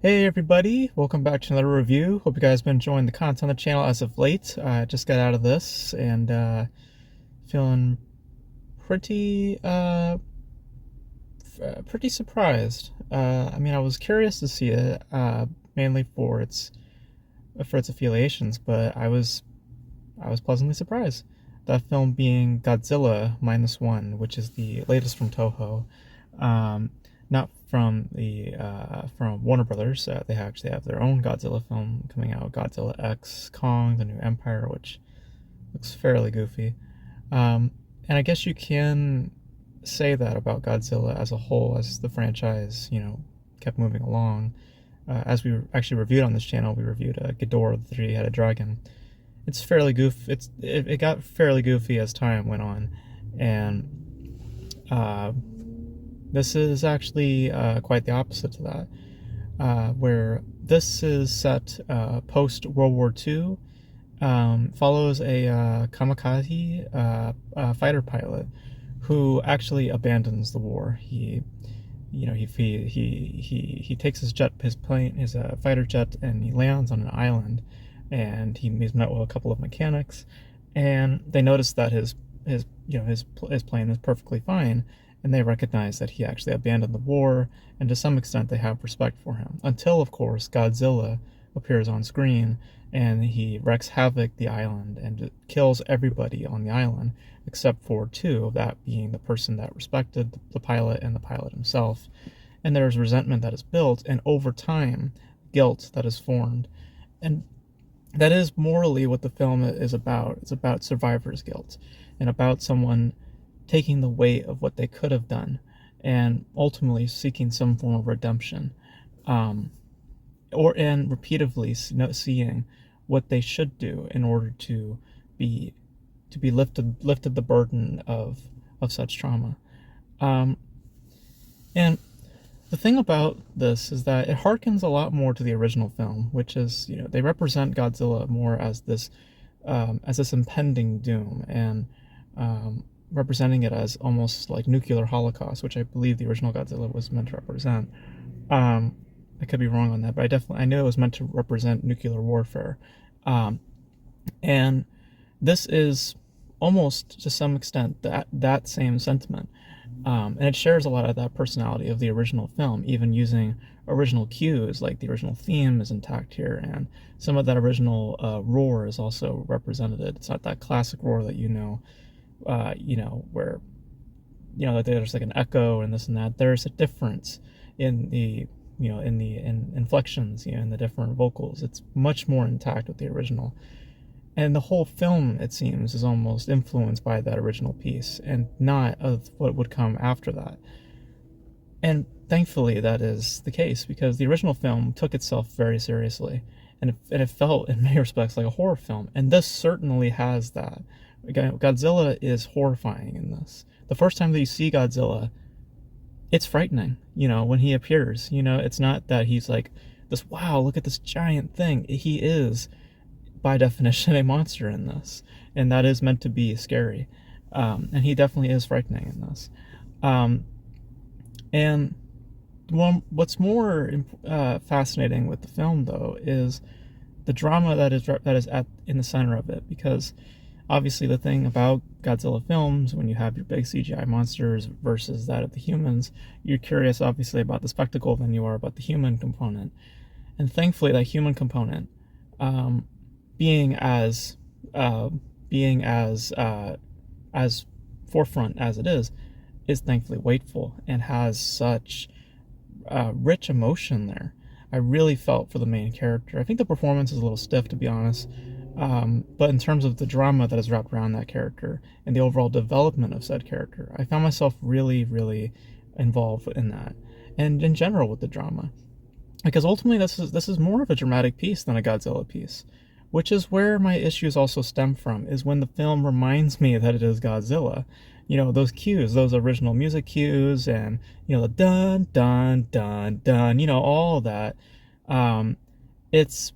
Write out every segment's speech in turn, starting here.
Hey everybody, welcome back to another review. Hope you guys been enjoying the content on the channel as of late. I just got out of this and feeling pretty pretty surprised. I mean, I was curious to see it, mainly for its affiliations, but I was pleasantly surprised. That film being Godzilla Minus One, which is the latest from Toho. Um, Not from the from Warner Brothers. They actually have their own Godzilla film coming out, Godzilla X Kong: The New Empire, which looks fairly goofy. And I guess you can say that about Godzilla as a whole, as the franchise, kept moving along. As we actually reviewed on this channel, we reviewed Ghidorah, the three-headed dragon. It's fairly goofy. It got fairly goofy as time went on, and this is actually quite the opposite to that, where this is set post World War II, follows a kamikaze fighter pilot who actually abandons the war. He takes his plane, his fighter jet, and he lands on an island, and he's met with a couple of mechanics, and they notice that his plane is perfectly fine, and they recognize that he actually abandoned the war, and to some extent they have respect for him. Until, of course, Godzilla appears on screen, and he wreaks havoc the island and kills everybody on the island, except for two, that being the person that respected the pilot and the pilot himself. And there's resentment that is built, and over time, guilt that is formed. And that is morally what the film is about. It's about survivor's guilt, and about someone taking the weight of what they could have done and ultimately seeking some form of redemption, and repeatedly seeing what they should do in order to be lifted the burden of such trauma. And the thing about this is that it harkens a lot more to the original film, which is, they represent Godzilla more as this impending doom, and representing it as almost like nuclear holocaust, which I believe the original Godzilla was meant to represent. I could be wrong on that, but I knew it was meant to represent nuclear warfare. And this is almost to some extent that same sentiment. And it shares a lot of that personality of the original film, even using original cues, like the original theme is intact here, and some of that original roar is also represented. It's not that classic roar that where that there's like an echo and this and that. There's a difference in the in inflections, in the different vocals. It's much more intact with the original. And the whole film, it seems, is almost influenced by that original piece and not of what would come after that. And thankfully that is the case, because the original film took itself very seriously, and it felt in many respects like a horror film, and this certainly has that. Godzilla is horrifying in this. The first time that you see Godzilla, it's frightening, when he appears. It's not that he's like this, wow, look at this giant thing. He is, by definition, a monster in this, and that is meant to be scary. And he definitely is frightening in this. And what's more fascinating with the film, though, is the drama that is in the center of it, because obviously the thing about Godzilla films, when you have your big CGI monsters versus that of the humans, you're curious obviously about the spectacle than you are about the human component. And thankfully that human component, being as forefront as it is thankfully weightful and has such rich emotion there. I really felt for the main character. I think the performance is a little stiff, to be honest. But in terms of the drama that is wrapped around that character and the overall development of said character, I found myself really, really involved in that, and in general with the drama, because ultimately this is more of a dramatic piece than a Godzilla piece, which is where my issues also stem from, is when the film reminds me that it is Godzilla. Those cues, those original music cues, and the dun dun dun dun, all of that. It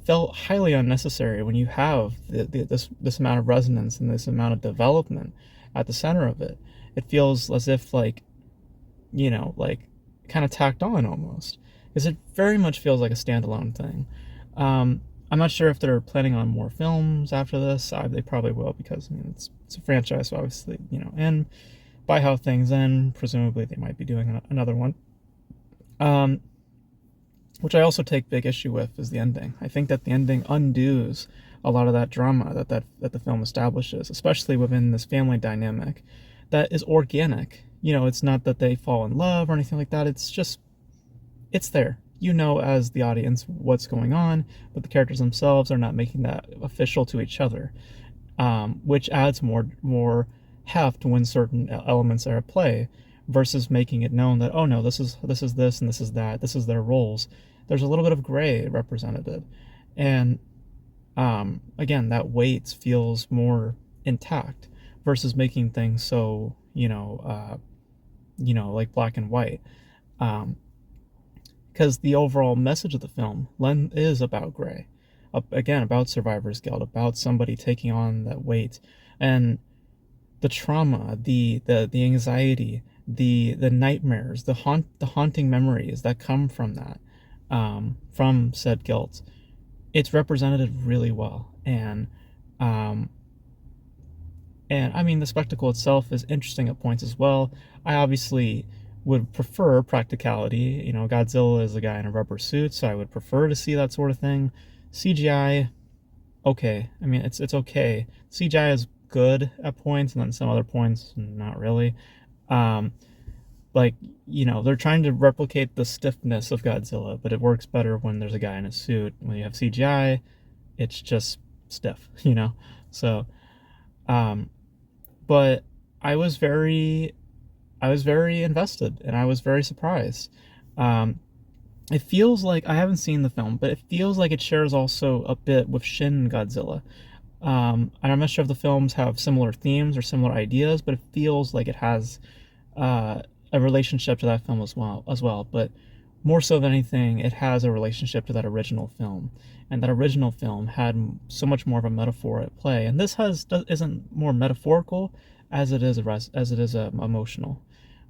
felt highly unnecessary when you have this amount of resonance and this amount of development at the center of it. It feels as if, like, kind of tacked on almost. is it very much feels like a standalone thing. I'm not sure if they're planning on more films after this. They probably will, because I mean it's a franchise, so obviously, and by how things end, presumably they might be doing another one. Um, which I also take big issue with is the ending. I think that the ending undoes a lot of that drama that the film establishes, especially within this family dynamic that is organic. It's not that they fall in love or anything like that. It's just it's there. As the audience, what's going on, but the characters themselves are not making that official to each other, which adds more heft when certain elements are at play, versus making it known that, oh no, this and this is that, this is their roles. There's a little bit of gray represented, and again, that weight feels more intact versus making things so like black and white. Um, because the overall message of the film is about gray, again, about survivor's guilt, about somebody taking on that weight, and the trauma, the anxiety, the nightmares, the haunting memories that come from that, from said guilt. It's represented really well, um, and I mean, the spectacle itself is interesting at points as well. I obviously would prefer practicality. Godzilla is a guy in a rubber suit, so I would prefer to see that sort of thing. CGI, okay. I mean, it's okay. CGI is good at points, and then some other points, not really. Um, like, they're trying to replicate the stiffness of Godzilla, but it works better when there's a guy in a suit. When you have CGI, it's just stiff, So, um, but I was very I was very invested, and I was very surprised. Um, it feels like I haven't seen the film, but it feels like it shares also a bit with Shin Godzilla. And I'm not sure if the films have similar themes or similar ideas, but it feels like it has uh, a relationship to that film as well. But more so than anything, it has a relationship to that original film, and that original film had so much more of a metaphor at play. And this isn't more metaphorical as it is emotional,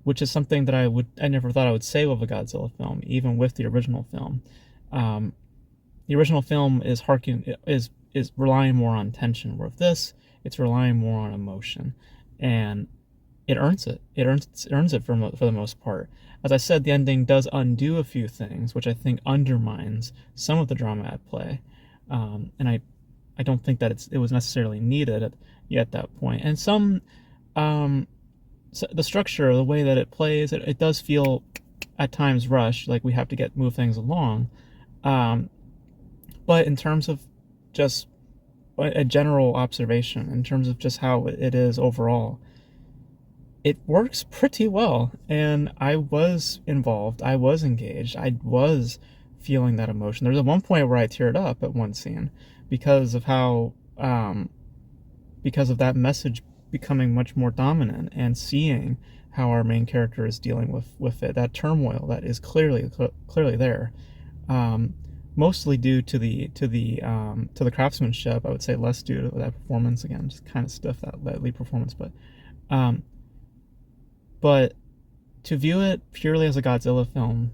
which is something that I never thought I would say with a Godzilla film, even with the original film. Um, the original film is relying more on tension, where with this, it's relying more on emotion, and it earns it. It earns it for the most part. As I said, the ending does undo a few things, which I think undermines some of the drama at play, and I don't think that it was necessarily needed at that point. And um, so the structure, the way that it plays, it does feel at times rushed, like we have to move things along. Um, but in terms of just a general observation, in terms of just how it is overall, it works pretty well. And I was involved, I was engaged, I was feeling that emotion. There's at one point where I teared up at one scene because of how, because of that message becoming much more dominant, and seeing how our main character is dealing with it, that turmoil that is clearly there. Um, Mostly due to the craftsmanship. I would say less due to that performance. Again, just kind of stiff, that lead performance, um, but to view it purely as a Godzilla film,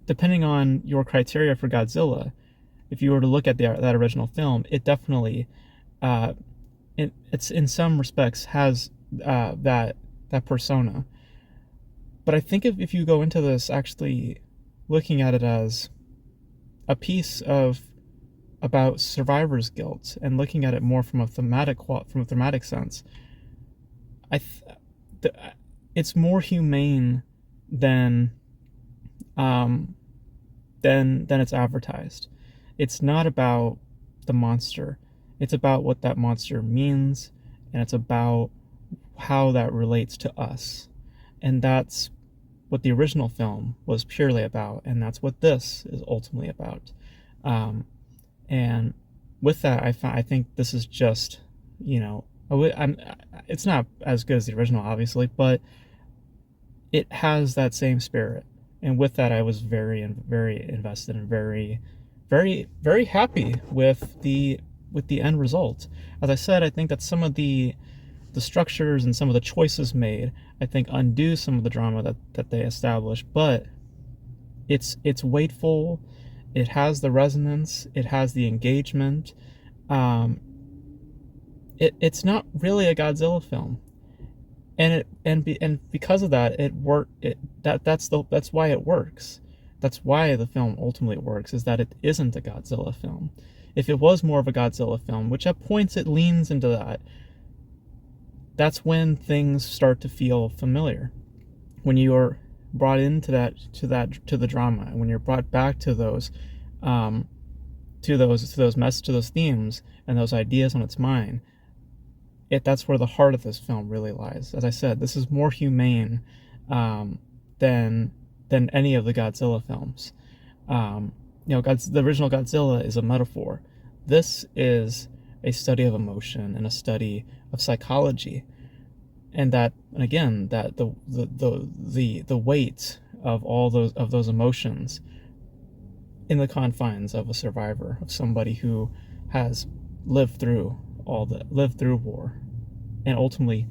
depending on your criteria for Godzilla, if you were to look at that original film, it definitely, uh, it's in some respects has that persona. But I think if you go into this actually looking at it as a piece of about survivor's guilt, and looking at it more from a thematic sense, I th- it's more humane than um, than it's advertised. It's not about the monster. It's about what that monster means, and it's about how that relates to us. And that's what the original film was purely about, and that's what this is ultimately about. Um, and with that, I think this is just, it's not as good as the original, obviously, but it has that same spirit. And with that, I was very invested, and very happy with the end result. As I said, I think that some of the structures and some of the choices made, I think, undo some of the drama that they establish. But It's weightful. It has the resonance. It has the engagement. Um, it's not really a Godzilla film, and because of that, it work. That's why it works. That's why the film ultimately works. Is that it isn't a Godzilla film. If it was more of a Godzilla film, which at points it leans into that, that's when things start to feel familiar. When you are brought into to the drama, and when you're brought back to um, to those themes and those ideas on its mind, that's where the heart of this film really lies. As I said, this is more humane um, than any of the Godzilla films. The original Godzilla is a metaphor. This is a study of emotion and a study of psychology, and again, that the weight of all those emotions in the confines of a survivor, of somebody who has lived through war, and ultimately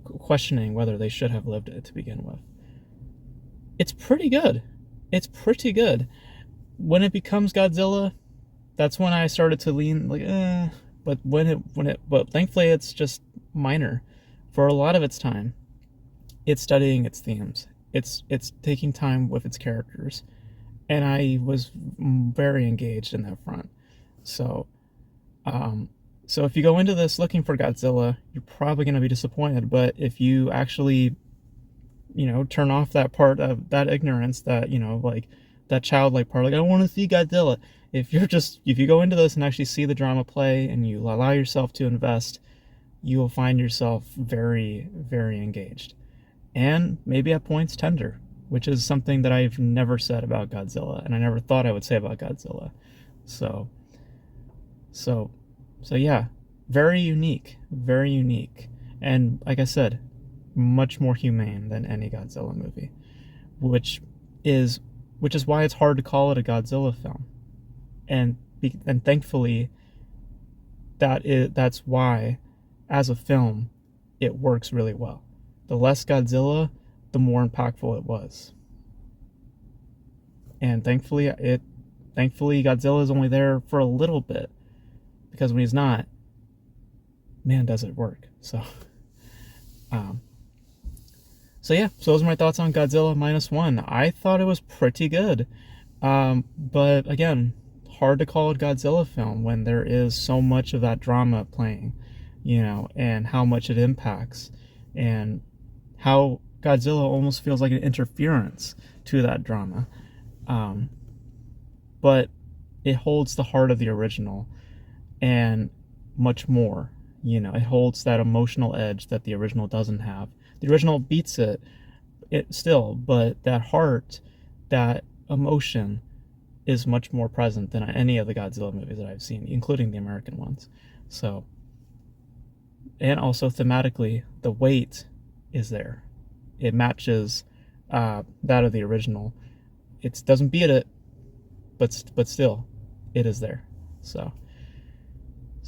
questioning whether they should have lived it to begin with. It's pretty good. It's pretty good. When it becomes Godzilla, that's when I started to lean like, but thankfully it's just minor. For a lot of its time, it's studying its themes. It's taking time with its characters, and I was very engaged in that front. So, so if you go into this looking for Godzilla, you're probably going to be disappointed. But if you actually, turn off that part of that ignorance, that like that childlike part, like I don't want to see Godzilla. If you go into this and actually see the drama play, and you allow yourself to invest, you will find yourself very, very engaged, and maybe at points tender, which is something that I've never said about Godzilla, and I never thought I would say about Godzilla. So, so, so yeah, very unique, very unique, and like I said, much more humane than any Godzilla movie, which is why it's hard to call it a Godzilla film, and thankfully that's why, as a film, it works really well. The less Godzilla, the more impactful it was. And thankfully Godzilla is only there for a little bit, because when he's not, man, does it work. So yeah, so those are my thoughts on Godzilla Minus One. I thought it was pretty good. But again, hard to call it a Godzilla film when there is so much of that drama playing, and how much it impacts, and how Godzilla almost feels like an interference to that drama. But it holds the heart of the original, and much more. It holds that emotional edge that the original doesn't have. The original beats it still, but that heart, that emotion, is much more present than any of the Godzilla movies that I've seen, including the American ones. So, and also thematically, the weight is there. It matches that of the original. It doesn't beat it, but still, it is there. So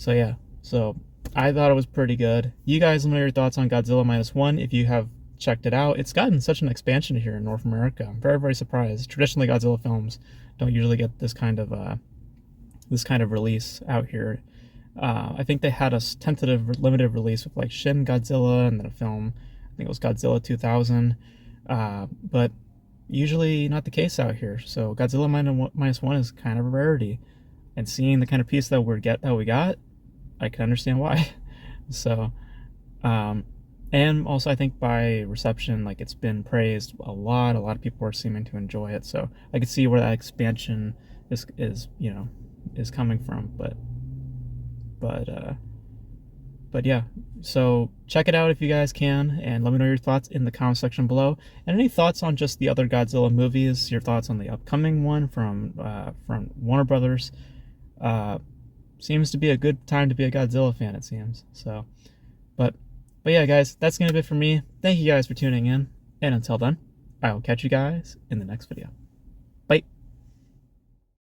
yeah. So I thought it was pretty good. You guys, let me know your thoughts on Godzilla Minus One if you have checked it out. It's gotten such an expansion here in North America. I'm very, very surprised. Traditionally, Godzilla films don't usually get this kind of release out here. I think they had a tentative limited release with like Shin Godzilla, and then a film, I think it was Godzilla 2000, but usually not the case out here. So Godzilla Minus One is kind of a rarity, and seeing the kind of piece that we got, I can understand why. So, and also I think by reception, like, it's been praised a lot. A lot of people are seeming to enjoy it. So I can see where that expansion is coming from. But yeah, so check it out if you guys can, and let me know your thoughts in the comment section below, and any thoughts on just the other Godzilla movies, your thoughts on the upcoming one from Warner Brothers. Seems to be a good time to be a Godzilla fan, it seems. So, but yeah, guys, that's gonna be it for me. Thank you guys for tuning in, and until then, I will catch you guys in the next video.